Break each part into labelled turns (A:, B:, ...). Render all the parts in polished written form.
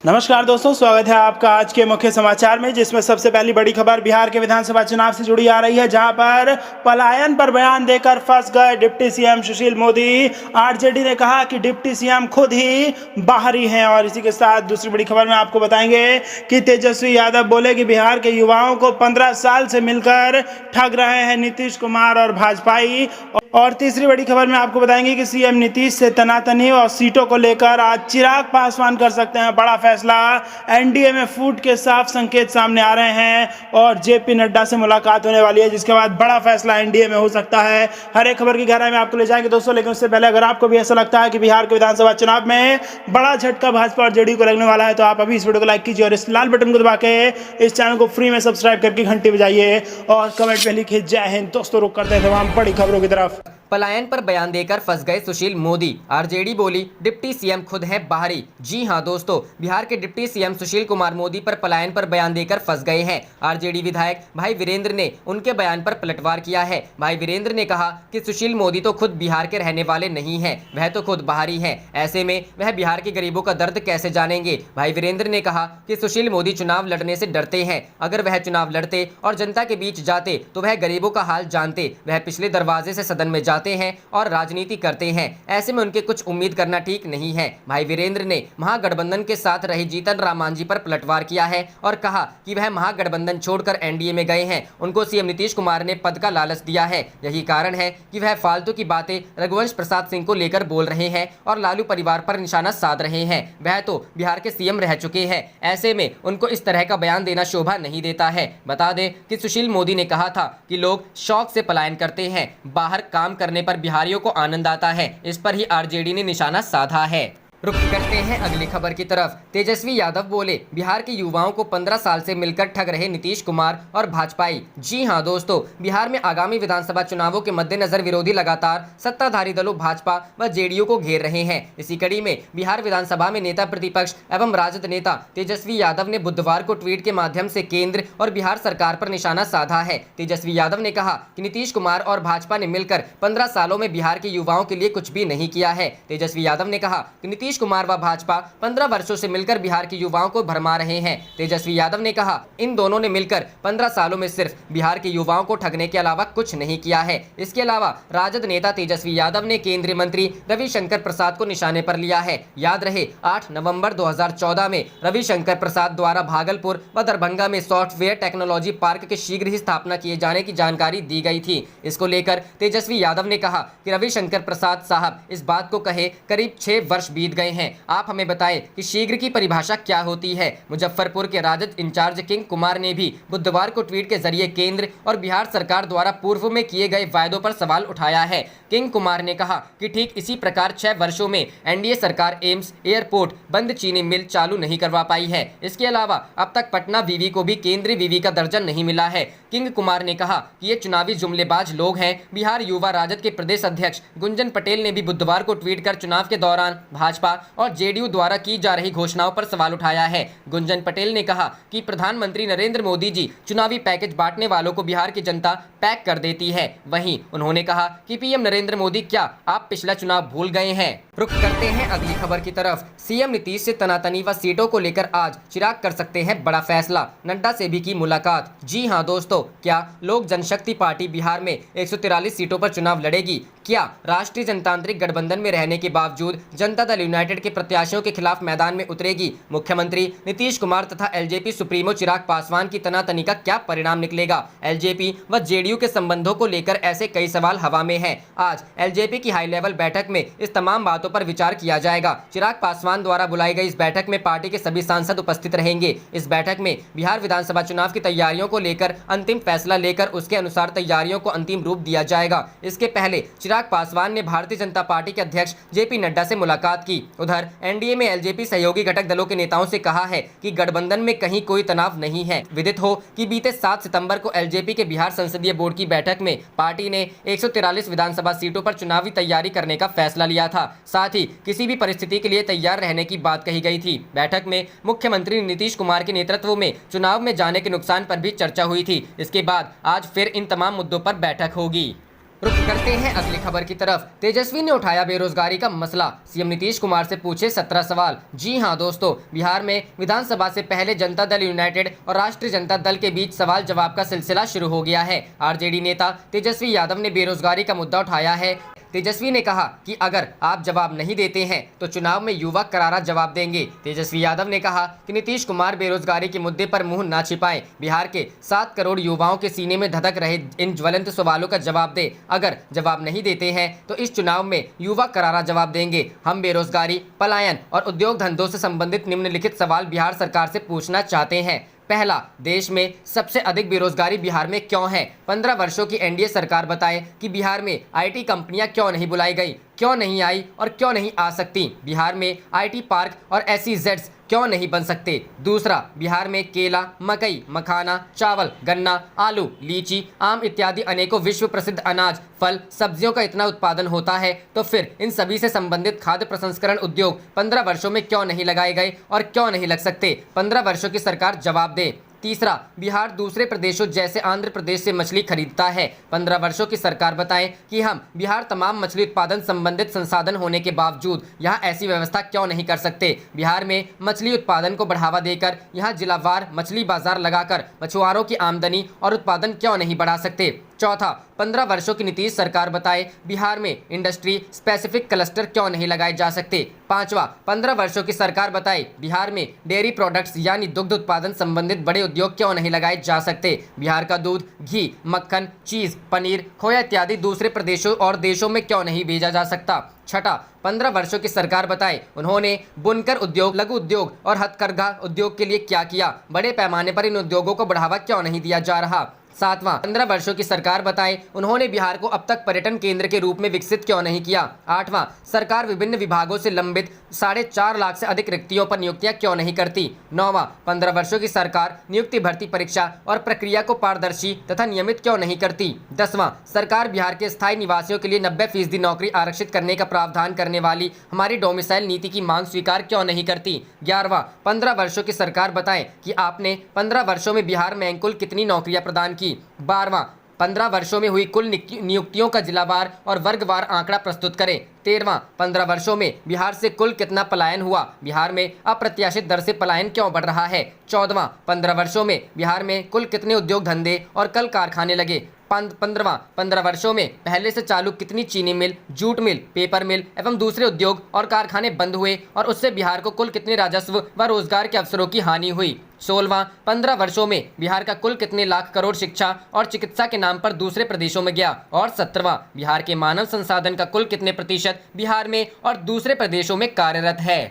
A: नमस्कार दोस्तों, स्वागत है आपका आज के मुख्य समाचार में, जिसमें सबसे पहली बड़ी खबर बिहार के विधानसभा चुनाव से जुड़ी आ रही है, जहां पर पलायन पर बयान देकर फंस गए deputy CM Sushil Modi. RJD ने कहा कि डिप्टी सीएम खुद ही बाहरी हैं। और इसी के साथ दूसरी बड़ी खबर में आपको बताएंगे कि तेजस्वी यादव बोले कि बिहार के युवाओं को 15 साल से मिलकर ठग रहे हैं नीतीश कुमार और भाजपाई। और तीसरी बड़ी खबर में आपको बताएंगे कि सीएम नीतीश से तनातनी और सीटों को लेकर आज चिराग पासवान कर सकते हैं बड़ा फैसला। एनडीए में फूट के साफ संकेत सामने आ रहे हैं और जेपी नड्डा से मुलाकात होने वाली है, जिसके बाद बड़ा फैसला एनडीए में हो सकता है। हर एक खबर की गहराई में आपको ले जाएंगे दोस्तों, लेकिन उससे पहले अगर आपको भी ऐसा लगता है कि बिहार के विधानसभा चुनाव में बड़ा झटका भाजपा और जेडीयू को लगने वाला है, तो आप अभी इस वीडियो को लाइक कीजिए और इस लाल बटन को दबा के इस चैनल को फ्री में सब्सक्राइब करके घंटी बजाइए और कमेंट में लिखिए जय हिंद। दोस्तों रुक करते हैं तमाम बड़ी खबरों की तरफ।
B: पलायन पर बयान देकर फंस गए सुशील मोदी। आरजेडी बोली डिप्टी सीएम खुद है बाहरी। जी हां दोस्तों, बिहार के डिप्टी सीएम सुशील कुमार मोदी पर पलायन पर बयान देकर फंस गए हैं। आरजेडी विधायक भाई वीरेंद्र ने उनके बयान पर पलटवार किया है। भाई वीरेंद्र ने कहा कि सुशील मोदी तो खुद बिहार के रहने वाले नहीं हैं, वह तो खुद बाहरी हैं। ऐसे में वह बिहार के गरीबों का दर्द कैसे जानेंगे। भाई वीरेंद्र ने कहा कि सुशील मोदी चुनाव लड़ने से डरते हैं। अगर वह चुनाव लड़ते और जनता के बीच जाते तो वह गरीबों का हाल जानते। वह पिछले दरवाजे से सदन में जाते हैं और राजनीति करते हैं। ऐसे में उनके कुछ उम्मीद करना ठीक नहीं है। भाई वीरेंद्र ने महागठबंधन के साथ रहे जीतन राम मांझी पर पलटवार किया है और कहा कि वह महागठबंधन छोड़कर एनडीए में गए हैं। उनको सीएम नीतीश कुमार ने पद का लालच दिया है। यही कारण है कि वह फालतू की बातें रघुवंश प्रसाद सिंह को लेकर बोल रहे हैं और लालू परिवार पर निशाना साध रहे हैं। वह तो बिहार के सीएम रह चुके हैं। ऐसे में उनको इस तरह का बयान देना शोभा नहीं देता है। बता दें कि सुशील मोदी ने कहा था कि लोग शौक से पलायन करते हैं, बाहर काम करने पर बिहारियों को आनंद आता है। इस पर ही आरजेडी ने निशाना साधा है। रुक करते हैं अगली खबर की तरफ। तेजस्वी यादव बोले बिहार के युवाओं को 15 साल से मिलकर ठग रहे नीतीश कुमार और भाजपाई। जी हां दोस्तों, बिहार में आगामी विधानसभा चुनावों के मद्देनजर विरोधी लगातार सत्ताधारी दलों भाजपा व जेडीयू को घेर रहे हैं। इसी कड़ी में बिहार विधानसभा में नेता प्रतिपक्ष एवं राजद नेता तेजस्वी यादव ने बुधवार को ट्वीट के माध्यम से केंद्र और बिहार सरकार पर निशाना साधा है। तेजस्वी यादव ने कहा कि नीतीश कुमार और भाजपा ने मिलकर 15 सालों में बिहार के युवाओं के लिए कुछ भी नहीं किया है। तेजस्वी यादव ने कहा कि नीतीश कुमार व भाजपा 15 वर्षों से मिलकर बिहार के युवाओं को भरमा रहे हैं। तेजस्वी यादव ने कहा इन दोनों ने मिलकर 15 सालों में सिर्फ बिहार के युवाओं को ठगने के अलावा कुछ नहीं किया है। इसके अलावा राजद नेता तेजस्वी यादव ने केंद्रीय मंत्री रविशंकर प्रसाद को निशाने पर लिया है। याद रहे 8 नवंबर 2014 में रविशंकर प्रसाद द्वारा भागलपुर व दरभंगा में सॉफ्टवेयर टेक्नोलॉजी पार्क के शीघ्र ही स्थापना किए जाने की जानकारी दी गई थी। इसको लेकर तेजस्वी यादव ने कहा कि रविशंकर प्रसाद साहब इस बात को कहे करीब 6 वर्ष बीत गए हैं। आप हमें बताएं कि शीघ्र की परिभाषा क्या होती है। मुजफ्फरपुर के राजद इंचार्ज किंग कुमार ने भी बुधवार को ट्वीट के जरिए केंद्र और बिहार सरकार द्वारा पूर्व में किए गए वायदों पर सवाल उठाया है। किंग कुमार ने कहा कि ठीक इसी प्रकार 6 वर्षों में एनडीए सरकार एम्स, एयरपोर्ट, बंद चीनी मिल चालू नहीं करवा पाई है। इसके अलावा अब तक पटना वीवी को भी केंद्रीय वीवी का दर्जा नहीं मिला है। किंग कुमार ने कहा कि ये चुनावी जुमलेबाज लोग हैं। बिहार युवा राजद के प्रदेश अध्यक्ष गुंजन पटेल ने भी बुधवार को ट्वीट कर चुनाव के दौरान भाजपा और जेडीयू द्वारा की जा रही घोषणाओं पर सवाल उठाया है। गुंजन पटेल ने कहा कि प्रधानमंत्री नरेंद्र मोदी जी चुनावी पैकेज बांटने वालों को बिहार की जनता पैक कर देती है। वहीं उन्होंने कहा कि पीएम नरेंद्र मोदी क्या आप पिछला चुनाव भूल गए हैं। रुक करते हैं अगली खबर की तरफ। सीएम नीतीश से तनातनी व सीटों को लेकर आज चिराग कर सकते हैं बड़ा फैसला। नड्डा से भी की मुलाकात। जी हां दोस्तों, क्या लोक जनशक्ति पार्टी बिहार में 143 सीटों पर चुनाव लड़ेगी? क्या राष्ट्रीय जनतांत्रिक गठबंधन में रहने के बावजूद जनता दल यूनाइटेड के प्रत्याशियों के खिलाफ मैदान में उतरेगी? मुख्यमंत्री नीतीश कुमार तथा एलजेपी सुप्रीमो चिराग पासवान की तनातनी का क्या परिणाम निकलेगा? एलजेपी व जेडीयू के संबंधों को लेकर ऐसे कई सवाल हवा में हैं। आज एलजेपी की हाई लेवल बैठक में इस तमाम बातों पर विचार किया जाएगा। चिराग पासवान द्वारा बुलाई गई इस बैठक में पार्टी के सभी सांसद उपस्थित रहेंगे। इस बैठक में बिहार विधानसभा चुनाव की तैयारियों को लेकर अंतिम फैसला लेकर उसके अनुसार तैयारियों को अंतिम रूप दिया जाएगा। इसके पहले चिराग पासवान ने भारतीय जनता पार्टी के अध्यक्ष जेपी नड्डा से मुलाकात की। उधर एनडीए में एलजेपी सहयोगी घटक दलों के नेताओं से कहा है कि गठबंधन में कहीं कोई तनाव नहीं है। विदित हो कि बीते 7 सितंबर को एलजेपी के बिहार संसदीय बोर्ड की बैठक में पार्टी ने 143 विधानसभा सीटों पर चुनावी तैयारी करने का फैसला लिया था। साथ ही किसी भी परिस्थिति के लिए तैयार रहने की बात कही गई थी। बैठक में मुख्यमंत्री नीतीश कुमार के नेतृत्व में चुनाव में जाने के नुकसान पर भी चर्चा हुई थी। इसके बाद आज फिर इन तमाम मुद्दों पर बैठक होगी। रुक करते हैं अगली खबर की तरफ। तेजस्वी ने उठाया बेरोजगारी का मसला, सीएम नीतीश कुमार से पूछे 17 सवाल। जी हां दोस्तों, बिहार में विधानसभा से पहले जनता दल यूनाइटेड और राष्ट्रीय जनता दल के बीच सवाल जवाब का सिलसिला शुरू हो गया है। आरजेडी नेता तेजस्वी यादव ने बेरोजगारी का मुद्दा उठाया है। तेजस्वी ने कहा कि अगर आप जवाब नहीं देते हैं तो चुनाव में युवा करारा जवाब देंगे। तेजस्वी यादव ने कहा कि नीतीश कुमार बेरोजगारी के मुद्दे पर मुंह ना छिपाएं, बिहार के 7 करोड़ युवाओं के सीने में धधक रहे इन ज्वलंत सवालों का जवाब दे। अगर जवाब नहीं देते हैं तो इस चुनाव में युवा करारा जवाब देंगे। हम बेरोजगारी, पलायन और उद्योग धंधों से संबंधित निम्नलिखित सवाल बिहार सरकार से पूछना चाहते हैं। पहला, देश में सबसे अधिक बेरोजगारी बिहार में क्यों है? 15 वर्षों की एनडीए सरकार बताए कि बिहार में आईटी कंपनियां क्यों नहीं बुलाई गई, क्यों नहीं आई और क्यों नहीं आ सकती? बिहार में आईटी पार्क और SEZs क्यों नहीं बन सकते? दूसरा, बिहार में केला, मकई, मखाना, चावल, गन्ना, आलू, लीची, आम इत्यादि अनेकों विश्व प्रसिद्ध अनाज, फल, सब्जियों का इतना उत्पादन होता है तो फिर इन सभी से संबंधित खाद्य प्रसंस्करण उद्योग 15 वर्षों में क्यों नहीं लगाए गए और क्यों नहीं लग सकते? 15 वर्षों की सरकार जवाब दे। तीसरा, बिहार दूसरे प्रदेशों जैसे आंध्र प्रदेश से मछली खरीदता है। 15 वर्षों की सरकार बताएं कि हम बिहार तमाम मछली उत्पादन संबंधित संसाधन होने के बावजूद यहाँ ऐसी व्यवस्था क्यों नहीं कर सकते? बिहार में मछली उत्पादन को बढ़ावा देकर यहाँ जिलावार मछली बाजार लगाकर मछुआरों की आमदनी और उत्पादन क्यों नहीं बढ़ा सकते? चौथा, 15 वर्षों की नीतीश सरकार बताए बिहार में इंडस्ट्री स्पेसिफिक क्लस्टर क्यों नहीं लगाए जा सकते? पांचवा, 15 वर्षों की सरकार बताए बिहार में डेयरी प्रोडक्ट्स यानी दुग्ध उत्पादन संबंधित बड़े उद्योग क्यों नहीं लगाए जा सकते? बिहार का दूध, घी, मक्खन, चीज, पनीर, खोया इत्यादि दूसरे प्रदेशों और देशों में क्यों नहीं भेजा जा सकता? छठा, 15 वर्षों की सरकार बताए उन्होंने बुनकर उद्योग, लघु उद्योग और हथकरघा उद्योग के लिए क्या किया? बड़े पैमाने पर इन उद्योगों को बढ़ावा क्यों नहीं दिया जा रहा? सातवां, 15 वर्षों की सरकार बताए उन्होंने बिहार को अब तक पर्यटन केंद्र के रूप में विकसित क्यों नहीं किया? आठवां, सरकार विभिन्न विभागों से लंबित 4.5 लाख से अधिक रिक्तियों पर नियुक्तियां क्यों नहीं करती? नौवां, 15 वर्षों की सरकार नियुक्ति भर्ती परीक्षा और प्रक्रिया को पारदर्शी तथा नियमित क्यों नहीं करती? 10वां, सरकार बिहार के स्थायी निवासियों के लिए 90% नौकरी आरक्षित करने का प्रावधान करने वाली हमारी डोमिसाइल नीति की मांग स्वीकार क्यों नहीं करती? 11वां, 15 वर्षों की सरकार बताएं कि आपने 15 वर्षों में बिहार में कुल कितनी नौकरियां प्रदान की? 12वां, 15 वर्षों में हुई कुल नियुक्तियों का जिलावार और वर्गवार आंकड़ा प्रस्तुत करें। 13वां, 15 वर्षों में बिहार से कुल कितना पलायन हुआ? बिहार में अप्रत्याशित दर से पलायन क्यों बढ़ रहा है? 14वां, 15 वर्षों में बिहार में कुल कितने उद्योग धंधे और कल कारखाने लगे? 15वां, 15 वर्षों में पहले से चालू कितनी चीनी मिल, जूट मिल, पेपर मिल एवं दूसरे उद्योग और कारखाने बंद हुए और उससे बिहार को कुल कितने राजस्व व रोजगार के अवसरों की हानि हुई? 16वां, 15 वर्षों में बिहार का कुल कितने लाख करोड़ शिक्षा और चिकित्सा के नाम पर दूसरे प्रदेशों में गया? और 17वां, बिहार के मानव संसाधन का कुल कितने प्रतिशत बिहार में और दूसरे प्रदेशों में कार्यरत है?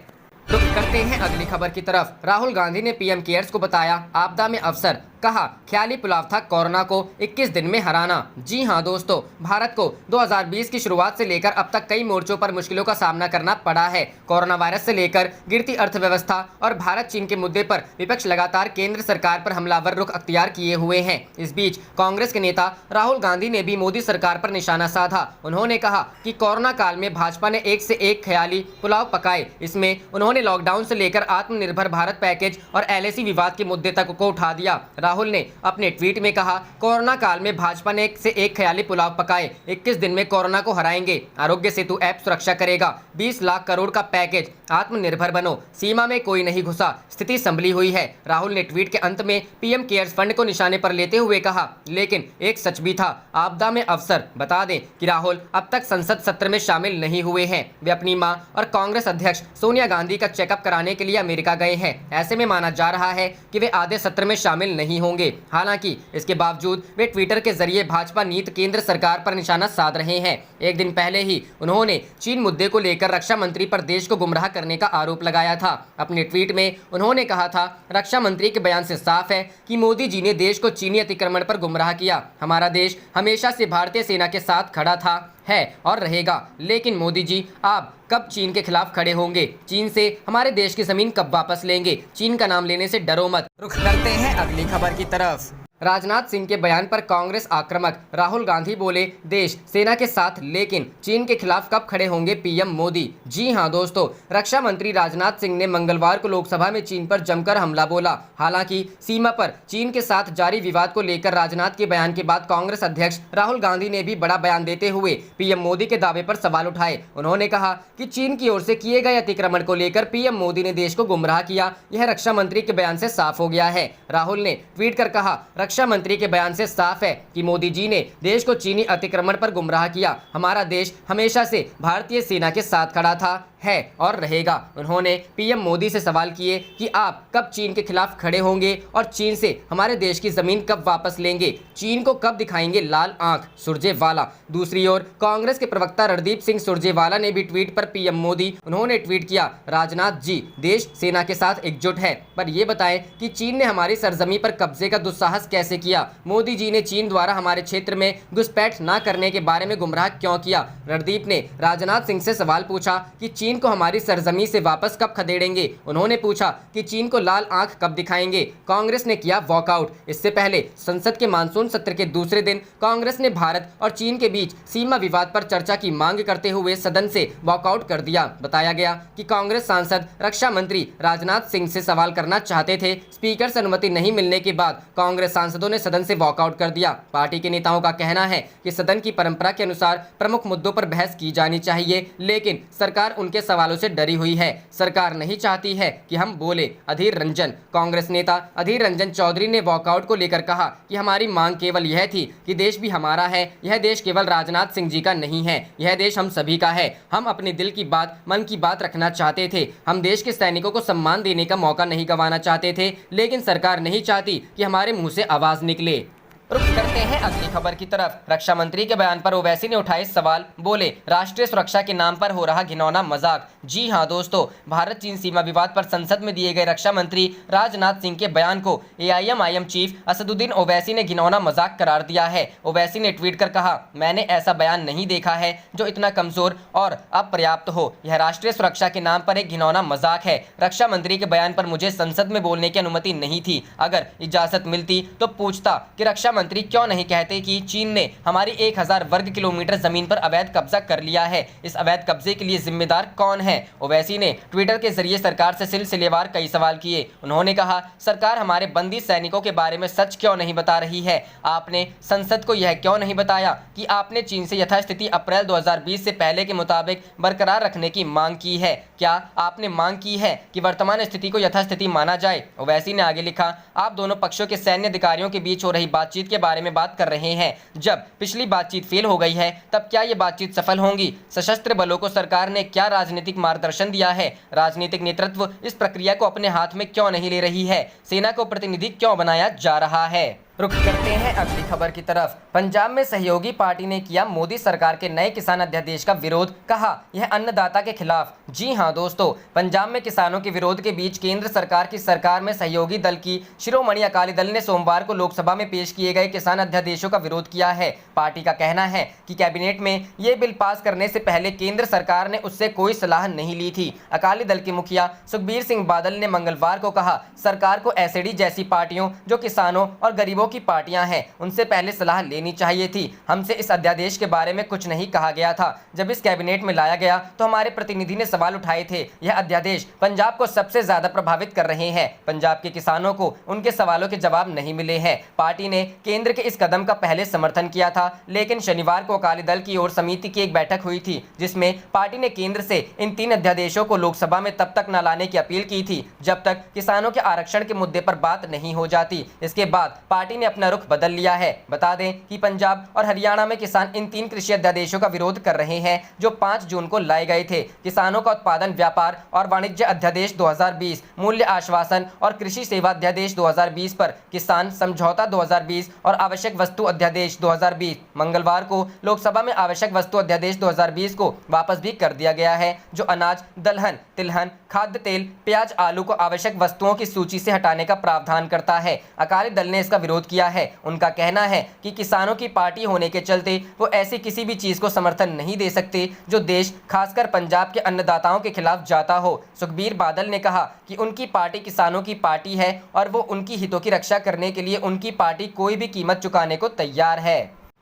B: रुक करते हैं अगली खबर की तरफ। राहुल गांधी ने पीएम केयर्स को बताया आपदा में अवसर, कहा ख्याली पुलाव था कोरोना को 21 दिन में हराना। जी हां दोस्तों, भारत को 2020 की शुरुआत से लेकर अब तक कई मोर्चों पर मुश्किलों का सामना करना पड़ा है। कोरोना वायरस से लेकर गिरती अर्थव्यवस्था और भारत चीन के मुद्दे पर विपक्ष लगातार केंद्र सरकार पर हमलावर रुख अख्तियार किए हुए हैं। इस बीच कांग्रेस के नेता राहुल गांधी ने भी मोदी सरकार पर निशाना साधा। उन्होंने कहा कि कोरोना काल में भाजपा ने एक से एक ख्याली पुलाव पकाए। इसमें उन्होंने लॉकडाउन से लेकर आत्मनिर्भर भारत पैकेज और LAC विवाद के मुद्दे तक को उठा दिया। राहुल ने अपने ट्वीट में कहा, कोरोना काल में भाजपा ने एक से एक ख्याली पुलाव पकाए, 21 दिन में कोरोना को हराएंगे। आरोग्य सेतु ऐप सुरक्षा करेगा, 20 लाख करोड़ का पैकेज, आत्मनिर्भर बनो, सीमा में कोई नहीं घुसा, स्थिति संभली हुई है। राहुल ने ट्वीट के अंत में पीएम केयर्स फंड को निशाने पर लेते हुए कहा, लेकिन एक सच भी था, आपदा में अवसर। बता दें कि राहुल अब तक संसद सत्र में शामिल नहीं हुए हैं। वे अपनी मां और कांग्रेस अध्यक्ष सोनिया गांधी का चेकअप कराने के लिए अमेरिका गए हैं। ऐसे में माना जा रहा है कि वे आधे सत्र में शामिल नहीं होंगे। हालांकि इसके बावजूद वे ट्विटर के जरिए भाजपा नीति केंद्र सरकार पर निशाना साध रहे हैं। एक दिन पहले ही उन्होंने चीन मुद्दे को लेकर रक्षा मंत्री पर देश को गुमराह करने का आरोप लगाया था। अपने ट्वीट में उन्होंने कहा था, रक्षा मंत्री के बयान से साफ है कि मोदी जी ने देश को चीनी अतिक्रमण पर गुमराह किया। हमारा देश हमेशा से भारतीय सेना के साथ खड़ा था, है और रहेगा। लेकिन मोदी जी, आप कब चीन के खिलाफ खड़े होंगे? चीन से हमारे देश की जमीन कब वापस लेंगे? चीन का नाम लेने से डरो मत। रुख करते हैं अगली खबर की तरफ। राजनाथ सिंह के बयान पर कांग्रेस आक्रामक। राहुल गांधी बोले देश सेना के साथ, लेकिन चीन के खिलाफ कब खड़े होंगे पीएम मोदी। जी हां दोस्तों, रक्षा मंत्री राजनाथ सिंह ने मंगलवार को लोकसभा में चीन पर जमकर हमला बोला। हालांकि सीमा पर चीन के साथ जारी विवाद को लेकर राजनाथ के बयान के बाद कांग्रेस अध्यक्ष राहुल गांधी ने भी बड़ा बयान देते हुए पीएम मोदी के दावे पर सवाल उठाए। उन्होंने कहा कि चीन की ओर से किए गए अतिक्रमण को लेकर पीएम मोदी ने देश को गुमराह किया। यह रक्षा मंत्री के बयान से साफ हो गया है। राहुल ने ट्वीट कर कहा, रक्षा मंत्री के बयान से साफ है कि मोदी जी ने देश को चीनी अतिक्रमण पर गुमराह किया। हमारा देश हमेशा से भारतीय सेना के साथ खड़ा था, है और रहेगा। उन्होंने पीएम मोदी से सवाल किए कि आप कब चीन के खिलाफ खड़े होंगे और चीन से हमारे देश की जमीन कब वापस लेंगे, चीन को कब दिखाएंगे लाल आंख। सुरजेवाला। दूसरी ओर कांग्रेस के प्रवक्ता रणदीप सिंह सुरजेवाला ने भी ट्वीट पर पीएम मोदी। उन्होंने ट्वीट किया, राजनाथ जी, देश सेना के साथ एकजुट है, पर यह बताएं कि चीन ने हमारी सरजमी पर कब्जे का दुस्साहस कैसे किया। मोदी जी ने चीन द्वारा हमारे क्षेत्र में घुसपैठ न करने के बारे में गुमराह क्यों किया। रणदीप ने राजनाथ सिंह से सवाल पूछा कि चीन को हमारी सरजमी से वापस कब खदेड़ेंगे। उन्होंने पूछा कि चीन को लाल आंख कब दिखाएंगे। कांग्रेस ने किया वॉकआउट। इससे पहले संसद के मानसून सत्र के दूसरे दिन कांग्रेस ने भारत और चीन के बीच सीमा विवाद पर चर्चा की मांग करते हुए सदन से वॉकआउट कर दिया। बताया गया कि कांग्रेस सांसद रक्षा मंत्री राजनाथ सिंह से सवाल करना चाहते थे। स्पीकर से अनुमति नहीं मिलने के बाद कांग्रेस सांसदों ने सदन से वॉकआउट कर दिया। पार्टी के नेताओं का कहना है कि सदन की परंपरा के अनुसार प्रमुख मुद्दों पर बहस की जानी चाहिए, लेकिन सरकार उनके सवालों से डरी हुई है। सरकार नहीं चाहती है कि हम बोले। अधीर रंजन। कांग्रेस नेता अधीर रंजन चौधरी ने वॉकआउट को लेकर कहा कि हमारी मांग केवल यह थी कि देश भी हमारा है। यह देश केवल राजनाथ सिंह जी का नहीं है, यह देश हम सभी का है। हम अपने दिल की बात, मन की बात रखना चाहते थे। हम देश के सैनिकों को सम्मान देने का मौका नहीं गंवाना चाहते थे, लेकिन सरकार नहीं चाहती कि हमारे मुंह से आवाज निकले। रुख करते हैं अगली खबर की तरफ। रक्षा मंत्री के बयान पर ओवैसी ने उठाए सवाल। बोले, राष्ट्रीय सुरक्षा के नाम पर हो रहा घिनौना मजाक। जी हां दोस्तों, भारत चीन सीमा विवाद पर संसद में दिए गए रक्षा मंत्री राजनाथ सिंह के बयान को एआईएमआईएम चीफ असदुद्दीन ओवैसी ने घिनौना मजाक करार दिया है। ओवैसी ने ट्वीट कर कहा, मैंने ऐसा बयान नहीं देखा है जो इतना कमजोर और अपर्याप्त हो। यह राष्ट्रीय सुरक्षा के नाम पर एक घिनौना मजाक है। रक्षा मंत्री के बयान पर मुझे संसद में बोलने की अनुमति नहीं थी। अगर इजाजत मिलती तो पूछता कि रक्षा मंत्री क्यों नहीं कहते कि चीन ने हमारी 1000 वर्ग किलोमीटर जमीन पर अवैध कब्जा कर लिया है। इस अवैध कब्जे के लिए जिम्मेदार कौन है। ओवैसी ने ट्विटर के जरिए सरकार से सिलसिलेवार कई सवाल किए। उन्होंने कहा, सरकार हमारे बंदी सैनिकों के बारे में सच क्यों नहीं बता रही है। आपने संसद को यह क्यों नहीं बताया कि आपने चीन से यथास्थिति अप्रैल 2020 से पहले के मुताबिक बरकरार रखने की मांग की है। क्या आपने मांग की है कि वर्तमान स्थिति को यथास्थिति माना जाए। ओवैसी ने आगे लिखा, आप दोनों पक्षों के सैन्य अधिकारियों के बीच हो रही बातचीत के बारे में बात कर रहे हैं। जब पिछली बातचीत फेल हो गई है, तब क्या ये बातचीत सफल होंगी। सशस्त्र बलों को सरकार ने क्या राजनीतिक मार्गदर्शन दिया है। राजनीतिक नेतृत्व इस प्रक्रिया को अपने हाथ में क्यों नहीं ले रही है। सेना को प्रतिनिधि क्यों बनाया जा रहा है। रुख करते हैं अगली खबर की तरफ। पंजाब में सहयोगी पार्टी ने किया मोदी सरकार के नए किसान अध्यादेश का विरोध। कहा, यह अन्नदाता के खिलाफ। जी हां दोस्तों, पंजाब में किसानों के विरोध के बीच केंद्र सरकार की सरकार में सहयोगी दल की शिरोमणि अकाली दल ने सोमवार को लोकसभा में पेश किए गए किसान अध्यादेशों का विरोध किया है। पार्टी का कहना है कि कैबिनेट में ये बिल पास करने से पहले केंद्र सरकार ने उससे कोई सलाह नहीं ली थी। अकाली दल के मुखिया सुखबीर सिंह बादल ने मंगलवार को कहा, सरकार को एसएडी जैसी पार्टियों जो किसानों और गरीबों की पार्टियां हैं, उनसे पहले सलाह लेनी चाहिए थी। हमसे इस अध्यादेश के बारे में कुछ नहीं कहा गया था। जब इस कैबिनेट में लाया गया तो हमारे प्रतिनिधि ने सवाल उठाए थे। यह अध्यादेश पंजाब को सबसे ज्यादा प्रभावित कर रहे हैं। पंजाब के किसानों को उनके सवालों के जवाब नहीं मिले हैं। पार्टी ने केंद्र के इस कदम का पहले समर्थन किया था, लेकिन शनिवार को अकाली दल की ओर समिति की एक बैठक हुई थी, जिसमें पार्टी ने केंद्र से इन 3 अध्यादेशों को लोकसभा में तब तक न लाने की अपील की थी जब तक किसानों के आरक्षण के मुद्दे पर बात नहीं हो जाती। इसके बाद पार्टी ने अपना रुख बदल लिया है। बता दें कि पंजाब और हरियाणा में किसान इन 3 कृषि अध्यादेशों का विरोध कर रहे हैं जो 5 जून को लाए गए थे। किसानों का उत्पादन, व्यापार और वाणिज्य अध्यादेश 2020, मूल्य आश्वासन और कृषि सेवा अध्यादेश 2020 पर किसान समझौता 2020 और आवश्यक वस्तु अध्यादेश 2020। मंगलवार को लोकसभा में आवश्यक वस्तु अध्यादेश 2020 को वापस भी कर दिया गया है, जो अनाज, दलहन, तिलहन, खाद्य तेल, प्याज, आलू को आवश्यक वस्तुओं की सूची से हटाने का प्रावधान करता है। अकाली दल ने इसका विरोध विरोध किया है। उनका कहना है कि किसानों की पार्टी होने के चलते वो ऐसी किसी भी चीज को समर्थन नहीं दे सकते जो देश खासकर पंजाब के अन्नदाताओं के खिलाफ जाता हो। सुखबीर बादल ने कहा कि उनकी पार्टी किसानों की पार्टी है और वो उनकी हितों की रक्षा करने के लिए उनकी पार्टी कोई भी कीमत चुकाने को तैयार है।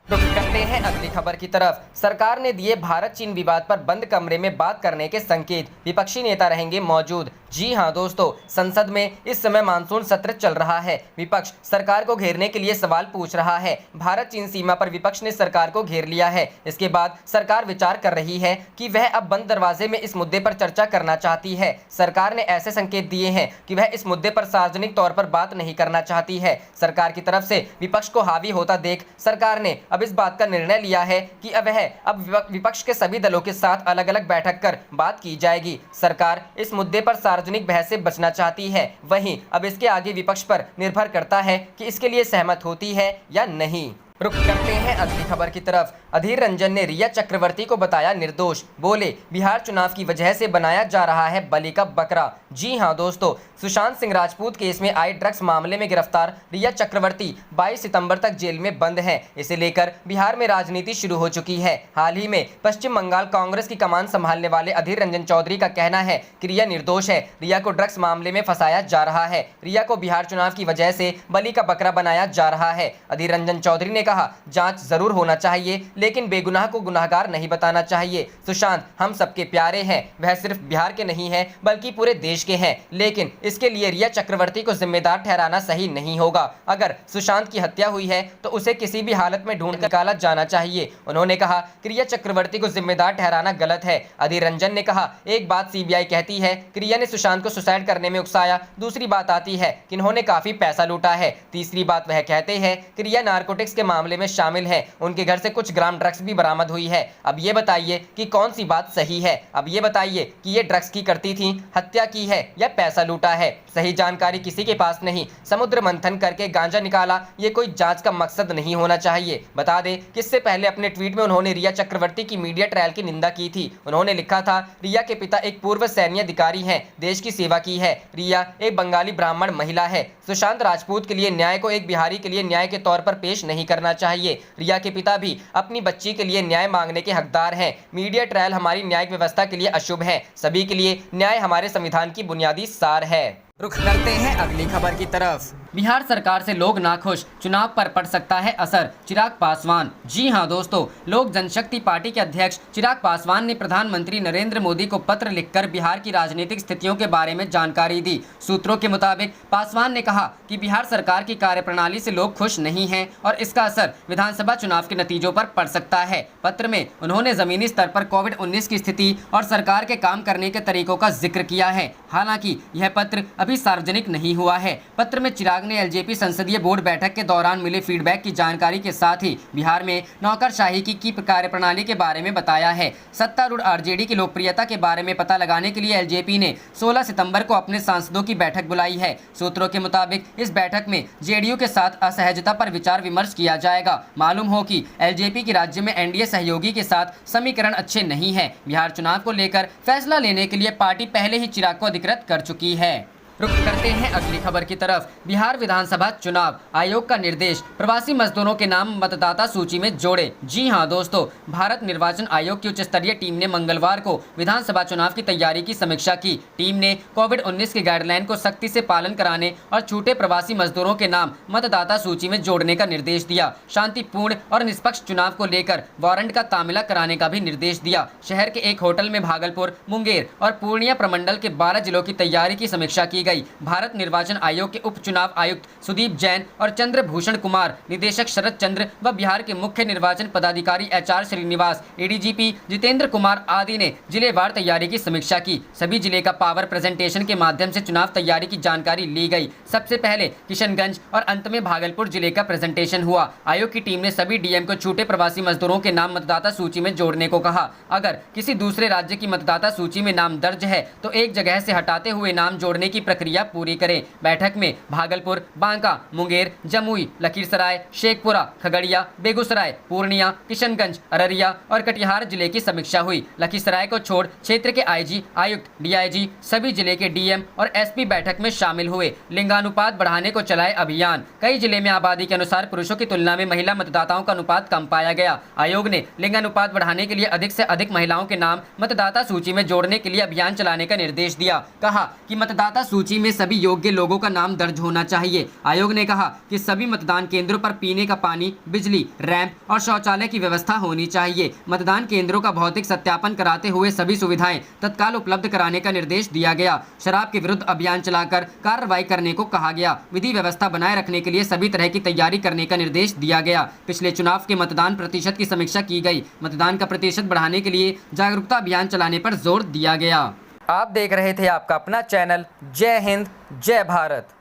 B: रुक करते हैं अगली खबर की तरफ। सरकार ने दिए भारत चीन विवाद पर बंद कमरे में बात करने के संकेत, विपक्षी नेता रहेंगे मौजूद। जी हां दोस्तों, संसद में इस समय मानसून सत्र चल रहा है। विपक्ष सरकार को घेरने के लिए सवाल पूछ रहा है। भारत चीन सीमा पर विपक्ष ने सरकार को घेर लिया है। इसके बाद सरकार विचार कर रही है कि वह अब बंद दरवाजे में इस मुद्दे पर चर्चा करना चाहती है। सरकार ने ऐसे संकेत दिए हैं कि वह इस मुद्दे पर सार्वजनिक तौर पर बात नहीं करना चाहती है। सरकार की तरफ से विपक्ष को हावी होता देख सरकार ने अब इस बात का निर्णय लिया है कि अब विपक्ष के सभी दलों के साथ अलग अलग बैठक कर बात की जाएगी। सरकार इस मुद्दे पर सार्वजनिक बहस से बचना चाहती है। वहीं अब इसके आगे विपक्ष पर निर्भर करता है कि इसके लिए सहमत होती है या नहीं। रुक करते हैं अगली खबर की तरफ। अधीर रंजन ने रिया चक्रवर्ती को बताया निर्दोष, बोले बिहार चुनाव की वजह से बनाया जा रहा है बलि का बकरा। जी हां दोस्तों, सुशांत सिंह राजपूत केस में आए ड्रग्स मामले में गिरफ्तार रिया चक्रवर्ती 22 सितंबर तक जेल में बंद हैं। इसे लेकर बिहार में राजनीति शुरू हो चुकी है। हाल ही में पश्चिम बंगाल कांग्रेस की कमान संभालने वाले अधीर रंजन चौधरी का कहना है कि रिया निर्दोष है। रिया को ड्रग्स मामले में फंसाया जा रहा है। रिया को बिहार चुनाव की वजह से बलि का बकरा बनाया जा रहा है। अधीर रंजन चौधरी ने कहा, जांच जरूर होना चाहिए लेकिन बेगुनाह को गुनाहगार नहीं बताना चाहिए। सुशांत हम सबके प्यारे हैं, वह सिर्फ बिहार के नहीं है बल्कि पूरे देश के हैं, लेकिन इसके लिए रिया चक्रवर्ती को जिम्मेदार ठहराना सही नहीं होगा। अगर सुशांत की हत्या हुई है तो उसे किसी भी हालत में ढूंढ निकाला जाना चाहिए। उन्होंने कहा कि रिया चक्रवर्ती को जिम्मेदार ठहराना गलत है। अधीर रंजन ने कहा, एक बात सीबीआई कहती है कि रिया ने सुशांत को सुसाइड करने में उकसाया, दूसरी बात आती है कि इन्होंने काफी पैसा लूटा है, तीसरी बात वह कहते हैं कि रिया नारकोटिक्स के मामले में शामिल है, उनके घर से कुछ ग्राम ड्रग्स भी बरामद हुई है। अब ये बताइए कि कौन सी बात सही है? अब ये बताइए कि ये ड्रग्स की करती थी, हत्या की है या पैसा लूटा है? सही जानकारी किसी के पास नहीं। समुद्र मंथन करके गांजा निकाला, ये कोई जांच का मकसद नहीं होना चाहिए। बता दें कि इससे पहले अपने ट्वीट में उन्होंने रिया चक्रवर्ती की मीडिया ट्रायल की निंदा की थी। उन्होंने लिखा था, रिया के पिता एक पूर्व सैन्य अधिकारी हैं, देश की सेवा की है। रिया एक बंगाली ब्राह्मण महिला है। सुशांत राजपूत के लिए न्याय को एक बिहारी के लिए न्याय के तौर पर पेश नहीं करना चाहिए। रिया के पिता भी अपनी बच्ची के लिए न्याय मांगने के हकदार हैं। मीडिया ट्रायल हमारी न्यायिक व्यवस्था के लिए अशुभ है। सभी के लिए न्याय हमारे संविधान की बुनियादी सार है। रुख करते हैं अगली खबर की तरफ। बिहार सरकार से लोग नाखुश, चुनाव पर पड़ सकता है असर, चिराग पासवान। जी हां दोस्तों, लोक जनशक्ति पार्टी के अध्यक्ष चिराग पासवान ने प्रधानमंत्री नरेंद्र मोदी को पत्र लिखकर बिहार की राजनीतिक स्थितियों के बारे में जानकारी दी। सूत्रों के मुताबिक पासवान ने कहा कि बिहार सरकार की कार्यप्रणाली से लोग खुश नहीं हैं और इसका असर विधानसभा चुनाव के नतीजों पर पड़ सकता है। पत्र में उन्होंने जमीनी स्तर पर कोविड-19 की स्थिति और सरकार के काम करने के तरीकों का जिक्र किया है। हालांकि यह पत्र अभी सार्वजनिक नहीं हुआ है। पत्र में चिराग ने एलजेपी संसदीय बोर्ड बैठक के दौरान मिले फीडबैक की जानकारी के साथ ही बिहार में नौकरशाही की कार्यप्रणाली के बारे में बताया है। सत्तारूढ़ आरजेडी की लोकप्रियता के बारे में पता लगाने के लिए एलजेपी ने 16 सितंबर को अपने सांसदों की बैठक बुलाई है। सूत्रों के मुताबिक इस बैठक में जेडीयू के साथ असहजता पर विचार विमर्श किया जाएगा। मालूम हो कि एलजेपी की राज्य में एनडीए सहयोगी के साथ समीकरण अच्छे नहीं है। बिहार चुनाव को लेकर फैसला लेने के लिए पार्टी पहले ही चिराग को अधिकृत कर चुकी है। रुक करते हैं अगली खबर की तरफ। बिहार विधानसभा चुनाव आयोग का निर्देश, प्रवासी मजदूरों के नाम मतदाता सूची में जोड़े। जी हां दोस्तों, भारत निर्वाचन आयोग की उच्च स्तरीय टीम ने मंगलवार को विधानसभा चुनाव की तैयारी की समीक्षा की। टीम ने कोविड-19 के गाइडलाइन को सख्ती से पालन कराने और छूटे प्रवासी मजदूरों के नाम मतदाता सूची में जोड़ने का निर्देश दिया। शांतिपूर्ण और निष्पक्ष चुनाव को लेकर वारंट का तामीला कराने का भी निर्देश दिया। शहर के एक होटल में भागलपुर, मुंगेर और पूर्णिया प्रमंडल के 12 जिलों की तैयारी की समीक्षा की गई। भारत निर्वाचन आयोग के उप चुनाव आयुक्त सुदीप जैन और चंद्रभूषण कुमार, निदेशक शरद चंद्र व बिहार के मुख्य निर्वाचन पदाधिकारी एचआर श्रीनिवास, एडीजीपी जितेंद्र कुमार आदि ने जिलेवार तैयारी की समीक्षा की। सभी जिले का पावर प्रेजेंटेशन के माध्यम से चुनाव तैयारी की जानकारी ली गई। सबसे पहले किशनगंज और अंत में भागलपुर जिले का प्रेजेंटेशन हुआ। आयोग की टीम ने सभी डीएम को छूटे प्रवासी मजदूरों के नाम मतदाता सूची में जोड़ने को कहा। अगर किसी दूसरे राज्य की मतदाता सूची में नाम दर्ज है तो एक जगह से हटाते हुए नाम जोड़ने की प्रक्रिया पूरी करें। बैठक में भागलपुर, बांका, मुंगेर, जमुई, लखीसराय, शेखपुरा, खगड़िया, बेगूसराय, पूर्णिया, किशनगंज, अररिया और कटिहार जिले की समीक्षा हुई। लखीसराय को छोड़ क्षेत्र के आईजी, आयुक्त, डीआईजी, सभी जिले के डीएम और एसपी बैठक में शामिल हुए। लिंगानुपात बढ़ाने को चलाए अभियान। कई जिले में आबादी के अनुसार पुरुषों की तुलना में महिला मतदाताओं का अनुपात कम पाया गया। आयोग ने लिंगानुपात बढ़ाने के लिए अधिक से अधिक महिलाओं के नाम मतदाता सूची में जोड़ने के लिए अभियान चलाने का निर्देश दिया। कहा कि मतदाता सूची में सभी योग्य लोगों का नाम दर्ज होना चाहिए। आयोग ने कहा कि सभी मतदान केंद्रों पर पीने का पानी, बिजली, रैंप और शौचालय की व्यवस्था होनी चाहिए। मतदान केंद्रों का भौतिक सत्यापन कराते हुए सभी सुविधाएं तत्काल उपलब्ध कराने का निर्देश दिया गया। शराब के विरुद्ध अभियान चलाकर कार्रवाई करने को कहा गया। विधि व्यवस्था बनाए रखने के लिए सभी तरह की तैयारी करने का निर्देश दिया गया। पिछले चुनाव के मतदान प्रतिशत की समीक्षा की गई। मतदान का प्रतिशत बढ़ाने के लिए जागरूकता अभियान चलाने पर जोर दिया गया। आप देख रहे थे आपका अपना चैनल जय हिंद, जय भारत।